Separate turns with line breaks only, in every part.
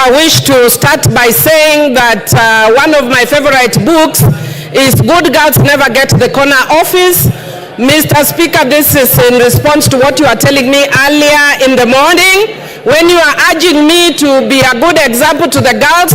I wish to start by saying that one of my favorite books is Good Girls Never Get the Corner Office. Mr. Speaker, this is in response to what you are telling me earlier in the morning when you are urging me to be a good example to the girls,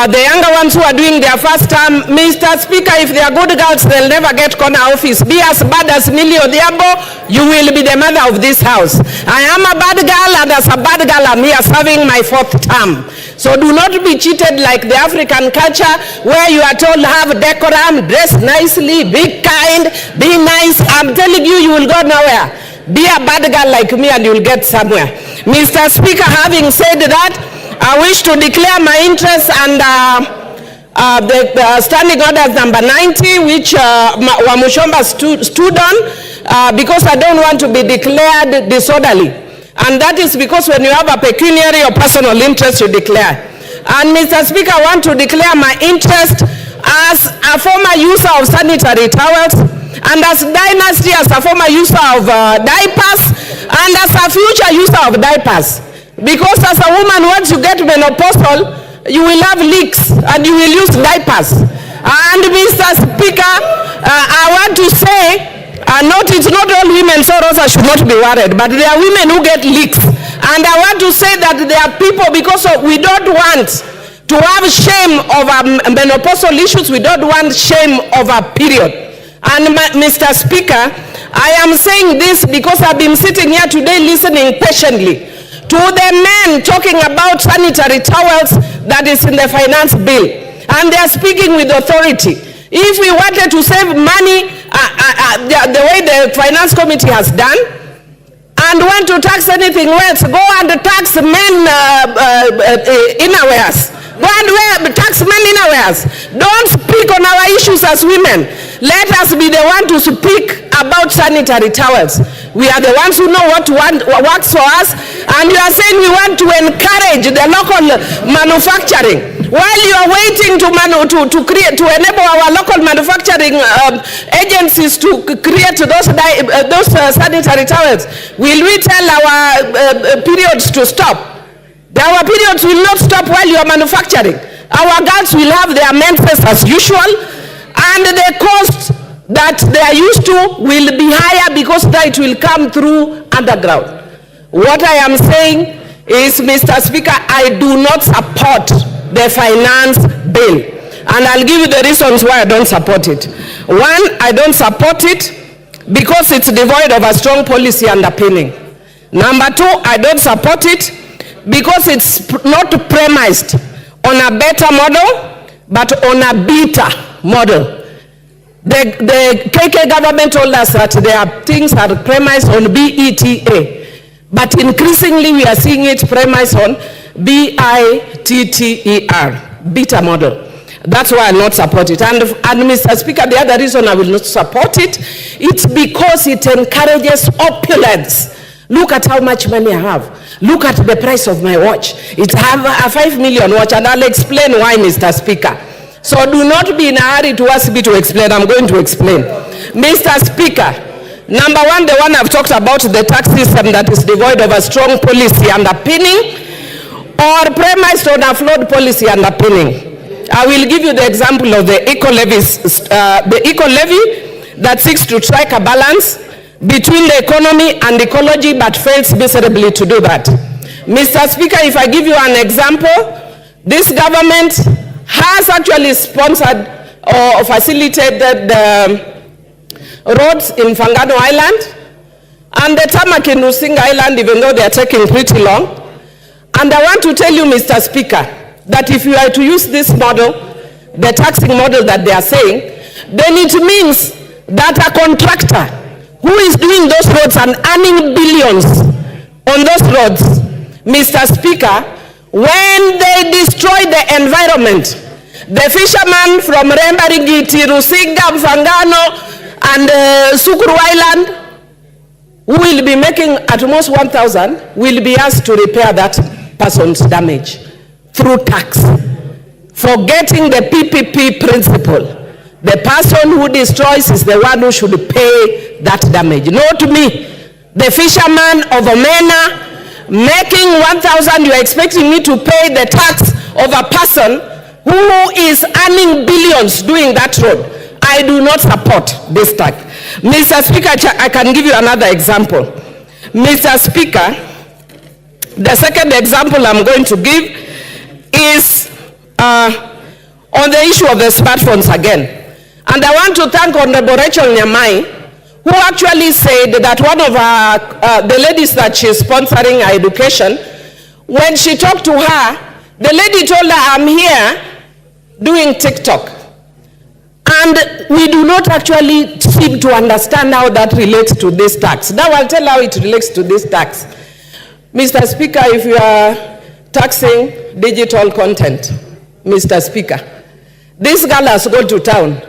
the younger ones who are doing their first term. Mr. Speaker, if they are good girls, they'll never get corner office. Be as bad as Millie Odhiambi, you will be the mother of this house. I am a bad girl, and as a bad girl, I'm here serving my 4th term. So do not be cheated like the African culture where you are told have decorum, dress nicely, be kind, be nice. I'm telling you, you will go nowhere. Be a bad girl like me and you will get somewhere. Mr. Speaker, having said that, I wish to declare my interest and the standing orders number 90, which Wamushomba stood on, because I don't want to be declared disorderly. And that is because when you have a pecuniary or personal interest, you declare. And Mr. Speaker, I want to declare my interest as a former user of sanitary towels, and as Dynasty as a former user of diapers, and as a future user of diapers. Because as a woman, once you get menopausal, you will have leaks and you will use diapers. And Mr. Speaker, I want to say, it's not all women, so Rosa should not be worried, but there are women who get leaks. And I want to say that there are people, because we don't want to have shame over menopausal issues, we don't want shame over period. And Mr. Speaker, I am saying this because I've been sitting here today listening patiently to the men talking about sanitary towels that is in the finance bill. And they are speaking with authority. If we wanted to save money the way the finance committee has done, and want to tax anything else, go and tax men innerwears. Go and tax men innerwears. Don't speak on our issues as women. Let us be the one to speak about sanitary towels. We are the ones who know what works for us, and you are saying we want to encourage the local manufacturing. While you are waiting to enable our local manufacturing agencies to create those sanitary towels, will we tell our periods to stop? Our periods will not stop while you are manufacturing. Our girls will have their menses as usual, and the cost that they are used to will be higher because that will come through underground. What I am saying is, Mr. Speaker, I do not support the finance bill. And I'll give you the reasons why I don't support it. One, I don't support it because it's devoid of a strong policy underpinning. Number two, I don't support it because it's not premised on a better model, but on a beta model. The KK government told us that their things are premised on BETA, but increasingly we are seeing it premised on BITTER, beta model. That's why I not support it. And Mr. Speaker, the other reason I will not support it, it's because it encourages opulence. Look at how much money I have. Look at the price of my watch. It's a 5 million watch, and I'll explain why, Mr. Speaker. So do not be in a hurry to ask me to explain. I'm going to explain. Mr. Speaker, number one, the one I've talked about, the tax system that is devoid of a strong policy underpinning or premised on a flawed policy underpinning. I will give you the example of the eco-levy that seeks to strike a balance between the economy and ecology but fails miserably to do that. Mr. Speaker, if I give you an example, this government has actually sponsored or facilitated roads in Fangano Island and the tarmac in Nusinga Island, even though they are taking pretty long. And I want to tell you, Mr. Speaker, that if you are to use this model, the taxing model that they are saying, then it means that a contractor who is doing those roads and earning billions on those roads, Mr. Speaker, when they destroy the environment, the fishermen from Rembaringiti, Rusinga, Mfangano, and Sukuru Island, who will be making at most 1,000, will be asked to repair that person's damage through tax, forgetting the PPP principle. The person who destroys is the one who should pay that damage, not me. The fisherman of Omena, Making 1,000, you are expecting me to pay the tax of a person who is earning billions doing that road. I do not support this tax. Mr. Speaker, I can give you another example. Mr. Speaker, the second example I'm going to give is on the issue of the smartphones again. And I want to thank Honorable Rachel Nyamai, who actually said that one of the ladies that she's sponsoring her education, when she talked to her, the lady told her, I'm here doing TikTok. And we do not actually seem to understand how that relates to this tax. Now I'll tell how it relates to this tax. Mr. Speaker, if you are taxing digital content, Mr. Speaker, this girl has gone to town.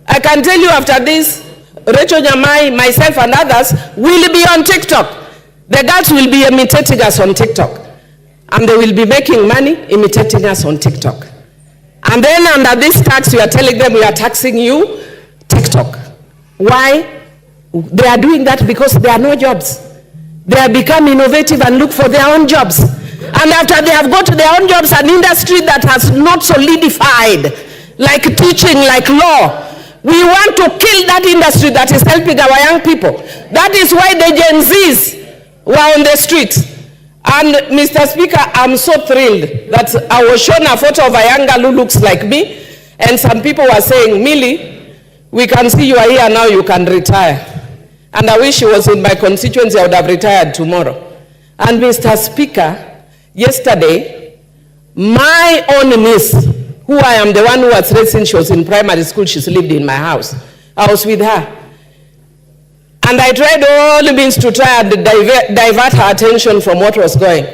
I can tell you after this, Rachel Nyamai, myself and others will be on TikTok. The girls will be imitating us on TikTok. And they will be making money imitating us on TikTok. And then under this tax, we are telling them we are taxing you, TikTok. Why? They are doing that because there are no jobs. They have become innovative and look for their own jobs. And after they have got their own jobs, an industry that has not solidified, like teaching, like law, we want to kill that industry that is helping our young people. That is why the Gen Zs were on the streets. And Mr. Speaker, I'm so thrilled that I was shown a photo of a young girl who looks like me, and some people were saying, Millie, we can see you are here now, you can retire. And I wish she was in my constituency, I would have retired tomorrow. And Mr. Speaker, yesterday, my own niece, who I am the one who was raised since she was in primary school, she's lived in my house. I was with her. And I tried all the means to try and divert her attention from what was going.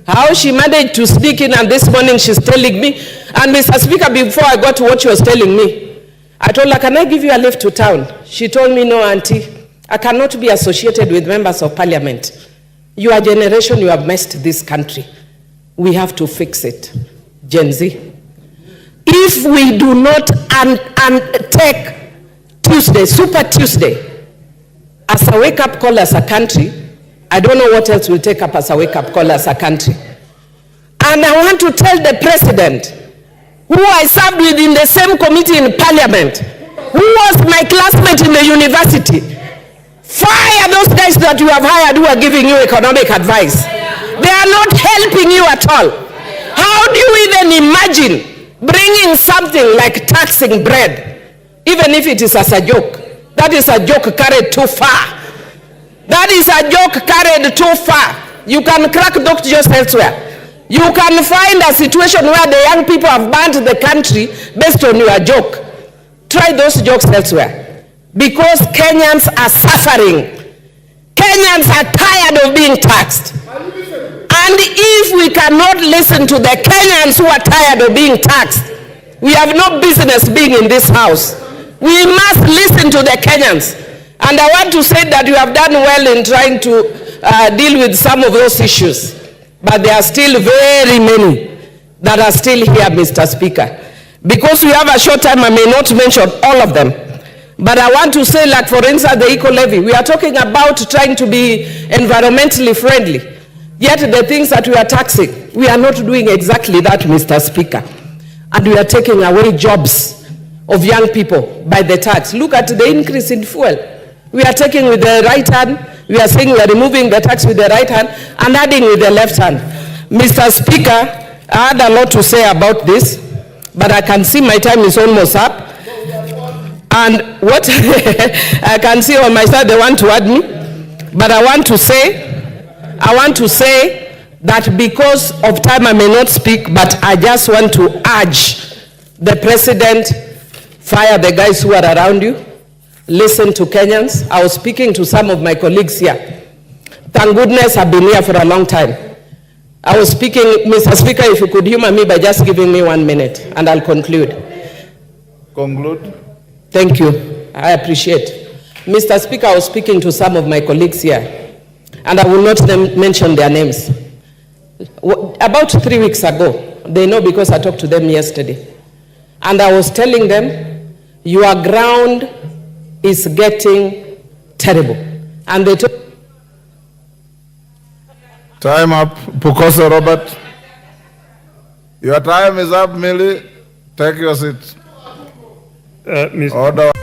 How she managed to sneak in, and this morning she's telling me, and Mr. Speaker, before I got to what she was telling me, I told her, can I give you a lift to town? She told me, no, auntie, I cannot be associated with members of parliament. Your generation, you have messed this country. We have to fix it. Gen Z. If we do not take Tuesday, Super Tuesday, as a wake-up call as a country, I don't know what else will take up as a wake-up call as a country. And I want to tell the president, who I served with in the same committee in parliament, who was my classmate in the university, fire those guys that you have hired who are giving you economic advice. They are not helping you at all. How do you even imagine bringing something like taxing bread, even if it is as a joke? That is a joke carried too far. That is a joke carried too far. You can crack jokes elsewhere. You can find a situation where the young people have banned the country based on your joke. Try those jokes elsewhere. Because Kenyans are suffering. Kenyans are tired of being taxed. And if we cannot listen to the Kenyans who are tired of being taxed, we have no business being in this house. We must listen to the Kenyans. And I want to say that you have done well in trying to deal with some of those issues. But there are still very many that are still here, Mr. Speaker. Because we have a short time, I may not mention all of them. But I want to say, like, for instance, the eco-levy. We are talking about trying to be environmentally friendly. Yet the things that we are taxing, we are not doing exactly that, Mr. Speaker. And we are taking away jobs of young people by the tax. Look at the increase in fuel. We are taking with the right hand, we are saying we are removing the tax with the right hand and adding with the left hand. Mr. Speaker, I had a lot to say about this, but I can see my time is almost up. And what I can see on my side, they want to add me. But I want to say that because of time I may not speak, but I just want to urge the president, fire the guys who are around you, listen to Kenyans. I was speaking to some of my colleagues here. Thank goodness I've been here for a long time. I was speaking, Mr. Speaker, if you could humor me by just giving me 1 minute, and I'll conclude.
Conclude.
Thank you. I appreciate it. Mr. Speaker, I was speaking to some of my colleagues here, and I will not mention their names. About 3 weeks ago, they know because I talked to them yesterday, and I was telling them, your ground is getting terrible. And they told
Time up. Pukoso Robert. Your time is up, Millie. Take your seat.
Mr.
Order.